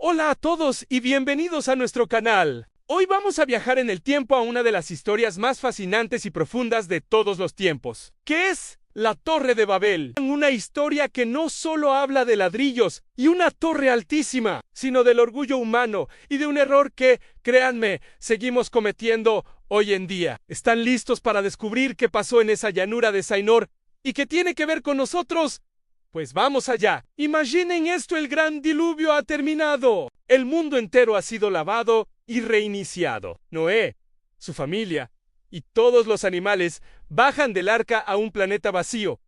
Hola a todos y bienvenidos a nuestro canal. Hoy vamos a viajar en el tiempo a una de las historias más fascinantes y profundas de todos los tiempos, que es la Torre de Babel. Una historia que no solo habla de ladrillos y una torre altísima, sino del orgullo humano y de un error que, créanme, seguimos cometiendo hoy en día. ¿Están listos para descubrir qué pasó en esa llanura de Sainor y qué tiene que ver con nosotros? Pues vamos allá. Imaginen esto: el gran diluvio ha terminado. El mundo entero ha sido lavado y reiniciado. Noé, su familia y todos los animales bajan del arca a un planeta vacío,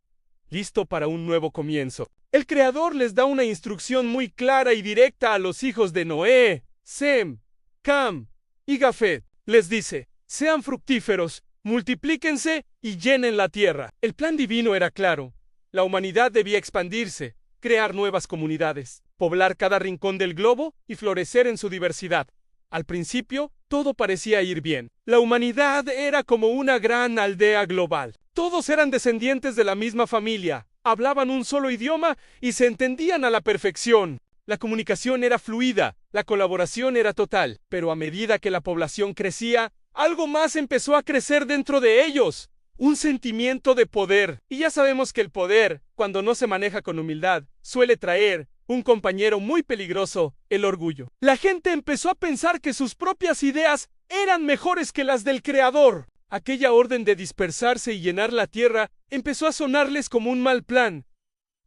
listo para un nuevo comienzo. El Creador les da una instrucción muy clara y directa a los hijos de Noé, Sem, Cam y Jafet. Les dice: sean fructíferos, multiplíquense y llenen la tierra. El plan divino era claro. La humanidad debía expandirse, crear nuevas comunidades, poblar cada rincón del globo y florecer en su diversidad. Al principio, todo parecía ir bien. La humanidad era como una gran aldea global. Todos eran descendientes de la misma familia, hablaban un solo idioma y se entendían a la perfección. La comunicación era fluida, la colaboración era total. Pero a medida que la población crecía, algo más empezó a crecer dentro de ellos. Un sentimiento de poder. Y ya sabemos que el poder, cuando no se maneja con humildad, suele traer un compañero muy peligroso: el orgullo. La gente empezó a pensar que sus propias ideas eran mejores que las del Creador. Aquella orden de dispersarse y llenar la tierra empezó a sonarles como un mal plan.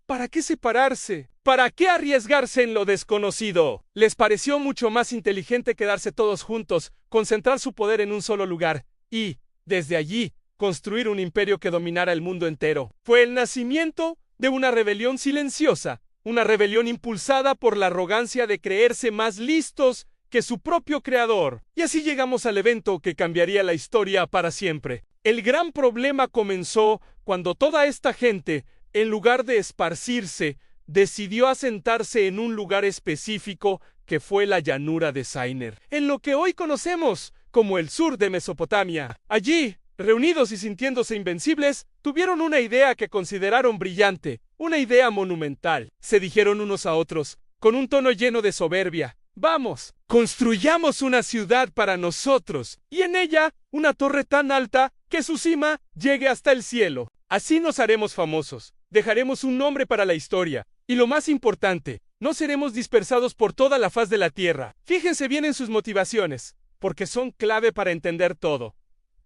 ¿Para qué separarse? ¿Para qué arriesgarse en lo desconocido? Les pareció mucho más inteligente quedarse todos juntos, concentrar su poder en un solo lugar y, desde allí, construir un imperio que dominara el mundo entero. Fue el nacimiento de una rebelión silenciosa, una rebelión impulsada por la arrogancia de creerse más listos que su propio creador. Y así llegamos al evento que cambiaría la historia para siempre. El gran problema comenzó cuando toda esta gente, en lugar de esparcirse, decidió asentarse en un lugar específico que fue la llanura de Sainor, en lo que hoy conocemos como el sur de Mesopotamia. Allí, reunidos y sintiéndose invencibles, tuvieron una idea que consideraron brillante, una idea monumental. Se dijeron unos a otros, con un tono lleno de soberbia: vamos, construyamos una ciudad para nosotros, y en ella una torre tan alta que su cima llegue hasta el cielo. Así nos haremos famosos, dejaremos un nombre para la historia, y lo más importante, no seremos dispersados por toda la faz de la tierra. Fíjense bien en sus motivaciones, porque son clave para entender todo.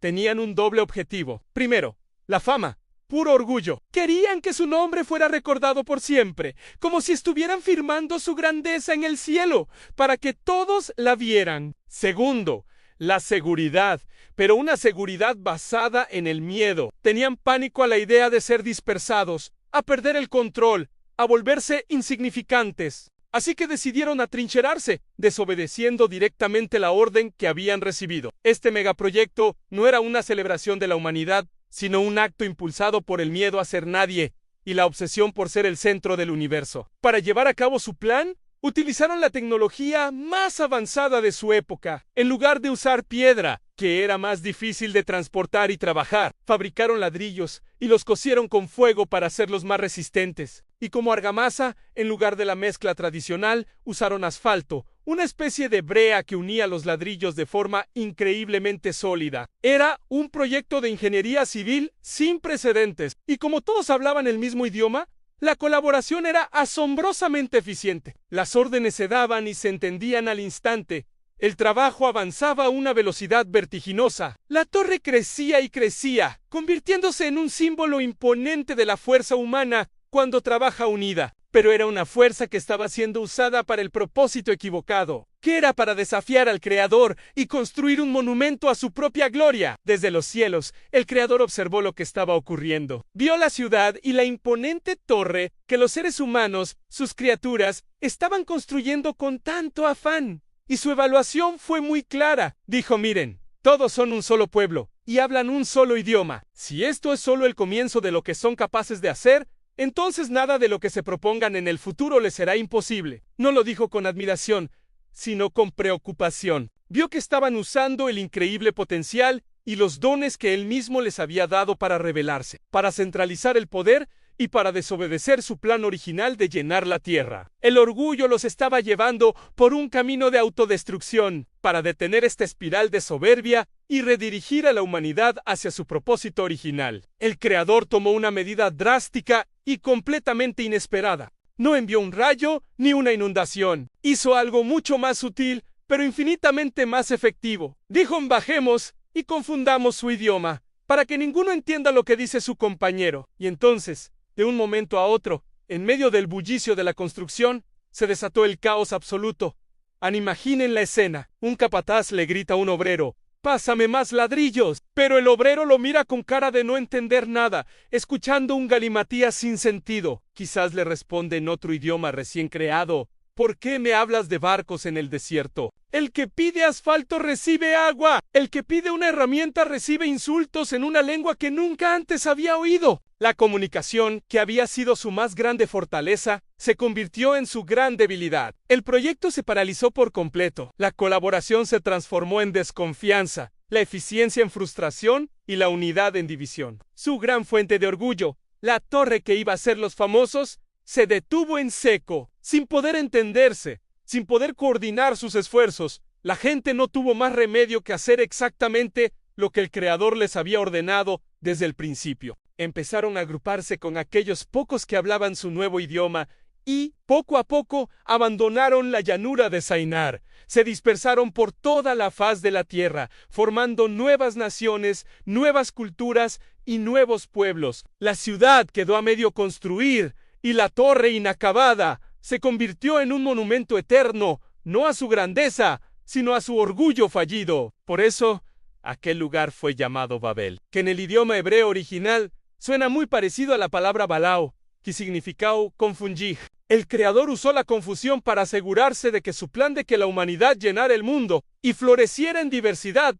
Tenían un doble objetivo. Primero, la fama, puro orgullo. Querían que su nombre fuera recordado por siempre, como si estuvieran firmando su grandeza en el cielo, para que todos la vieran. Segundo, la seguridad, pero una seguridad basada en el miedo. Tenían pánico a la idea de ser dispersados, a perder el control, a volverse insignificantes. Así que decidieron atrincherarse, desobedeciendo directamente la orden que habían recibido. Este megaproyecto no era una celebración de la humanidad, sino un acto impulsado por el miedo a ser nadie y la obsesión por ser el centro del universo. Para llevar a cabo su plan, utilizaron la tecnología más avanzada de su época. En lugar de usar piedra, que era más difícil de transportar y trabajar, fabricaron ladrillos y los cocieron con fuego para hacerlos más resistentes. Y como argamasa, en lugar de la mezcla tradicional, usaron asfalto, una especie de brea que unía los ladrillos de forma increíblemente sólida. Era un proyecto de ingeniería civil sin precedentes. Y como todos hablaban el mismo idioma, la colaboración era asombrosamente eficiente. Las órdenes se daban y se entendían al instante. El trabajo avanzaba a una velocidad vertiginosa. La torre crecía y crecía, convirtiéndose en un símbolo imponente de la fuerza humana cuando trabaja unida. Pero era una fuerza que estaba siendo usada para el propósito equivocado, que era para desafiar al Creador y construir un monumento a su propia gloria. Desde los cielos, el Creador observó lo que estaba ocurriendo. Vio la ciudad y la imponente torre que los seres humanos, sus criaturas, estaban construyendo con tanto afán. Y su evaluación fue muy clara. Dijo: miren, todos son un solo pueblo y hablan un solo idioma. Si esto es solo el comienzo de lo que son capaces de hacer, entonces nada de lo que se propongan en el futuro les será imposible. No lo dijo con admiración, sino con preocupación. Vio que estaban usando el increíble potencial y los dones que él mismo les había dado para rebelarse, para centralizar el poder y para desobedecer su plan original de llenar la tierra. El orgullo los estaba llevando por un camino de autodestrucción para detener esta espiral de soberbia y redirigir a la humanidad hacia su propósito original. El Creador tomó una medida drástica y completamente inesperada. No envió un rayo ni una inundación. Hizo algo mucho más sutil, pero infinitamente más efectivo. Dijo: bajemos y confundamos su idioma, para que ninguno entienda lo que dice su compañero. Y entonces, de un momento a otro, en medio del bullicio de la construcción, se desató el caos absoluto. Imaginen la escena. Un capataz le grita a un obrero: «¡Pásame más ladrillos!». Pero el obrero lo mira con cara de no entender nada, escuchando un galimatías sin sentido. Quizás le responde en otro idioma recién creado: «¿Por qué me hablas de barcos en el desierto? El que pide asfalto recibe agua. El que pide una herramienta recibe insultos en una lengua que nunca antes había oído». La comunicación, que había sido su más grande fortaleza, se convirtió en su gran debilidad. El proyecto se paralizó por completo. La colaboración se transformó en desconfianza, la eficiencia en frustración y la unidad en división. Su gran fuente de orgullo, la torre que iba a ser los famosos, se detuvo en seco, sin poder entenderse, sin poder coordinar sus esfuerzos. La gente no tuvo más remedio que hacer exactamente lo que el Creador les había ordenado desde el principio. Empezaron a agruparse con aquellos pocos que hablaban su nuevo idioma y, poco a poco, abandonaron la llanura de Sainar. Se dispersaron por toda la faz de la tierra, formando nuevas naciones, nuevas culturas y nuevos pueblos. La ciudad quedó a medio construir y la torre inacabada se convirtió en un monumento eterno, no a su grandeza, sino a su orgullo fallido. Por eso, aquel lugar fue llamado Babel, que en el idioma hebreo original suena muy parecido a la palabra Balao, que significa confundir. El Creador usó la confusión para asegurarse de que su plan de que la humanidad llenara el mundo y floreciera en diversidad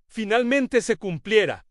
finalmente se cumpliera.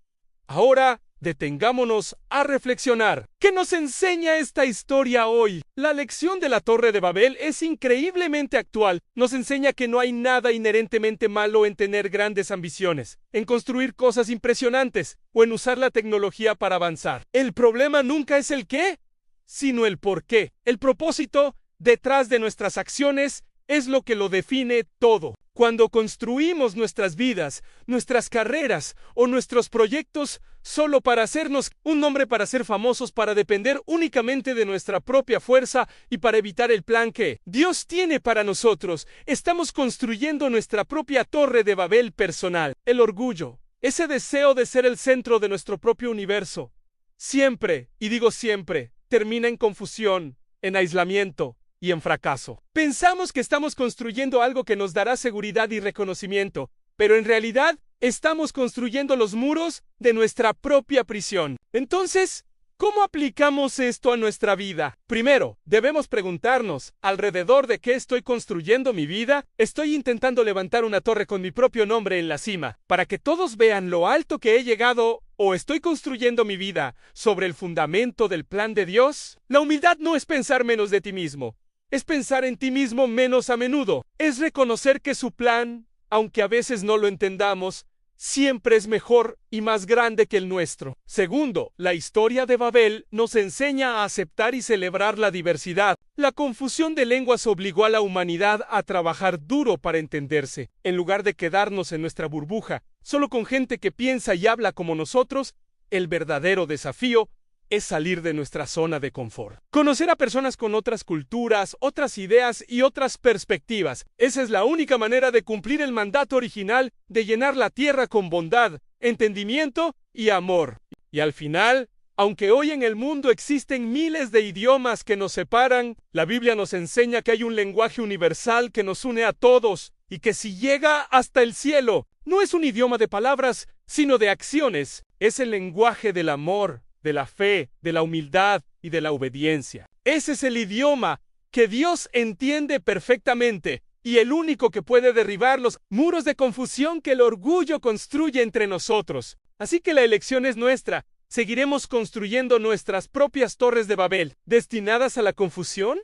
Ahora, detengámonos a reflexionar. ¿Qué nos enseña esta historia hoy? La lección de la Torre de Babel es increíblemente actual. Nos enseña que no hay nada inherentemente malo en tener grandes ambiciones, en construir cosas impresionantes o en usar la tecnología para avanzar. El problema nunca es el qué, sino el por qué. El propósito detrás de nuestras acciones es lo que lo define todo. Cuando construimos nuestras vidas, nuestras carreras o nuestros proyectos solo para hacernos un nombre, para ser famosos, para depender únicamente de nuestra propia fuerza y para evitar el plan que Dios tiene para nosotros, estamos construyendo nuestra propia torre de Babel personal. El orgullo, ese deseo de ser el centro de nuestro propio universo, siempre, y digo siempre, termina en confusión, en aislamiento y en fracaso. Pensamos que estamos construyendo algo que nos dará seguridad y reconocimiento, pero en realidad estamos construyendo los muros de nuestra propia prisión. Entonces, ¿cómo aplicamos esto a nuestra vida? Primero, debemos preguntarnos, ¿alrededor de qué estoy construyendo mi vida? ¿Estoy intentando levantar una torre con mi propio nombre en la cima, para que todos vean lo alto que he llegado? ¿O estoy construyendo mi vida sobre el fundamento del plan de Dios? La humildad no es pensar menos de ti mismo. Es pensar en ti mismo menos a menudo. Es reconocer que su plan, aunque a veces no lo entendamos, siempre es mejor y más grande que el nuestro. Segundo, la historia de Babel nos enseña a aceptar y celebrar la diversidad. La confusión de lenguas obligó a la humanidad a trabajar duro para entenderse. En lugar de quedarnos en nuestra burbuja, solo con gente que piensa y habla como nosotros, el verdadero desafío es salir de nuestra zona de confort. Conocer a personas con otras culturas, otras ideas y otras perspectivas. Esa es la única manera de cumplir el mandato original de llenar la tierra con bondad, entendimiento y amor. Y al final, aunque hoy en el mundo existen miles de idiomas que nos separan, la Biblia nos enseña que hay un lenguaje universal que nos une a todos y que si llega hasta el cielo, no es un idioma de palabras, sino de acciones. Es el lenguaje del amor, de la fe, de la humildad y de la obediencia. Ese es el idioma que Dios entiende perfectamente y el único que puede derribar los muros de confusión que el orgullo construye entre nosotros. Así que la elección es nuestra. ¿Seguiremos construyendo nuestras propias torres de Babel, destinadas a la confusión?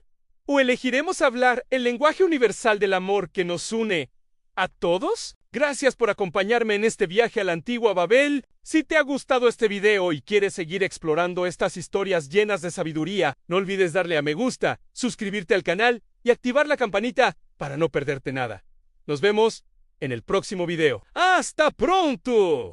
¿O elegiremos hablar el lenguaje universal del amor que nos une a todos? Gracias por acompañarme en este viaje a la antigua Babel Si te ha gustado este video y quieres seguir explorando estas historias llenas de sabiduría, no olvides darle a me gusta, suscribirte al canal y activar la campanita para no perderte nada. Nos vemos en el próximo video. ¡Hasta pronto!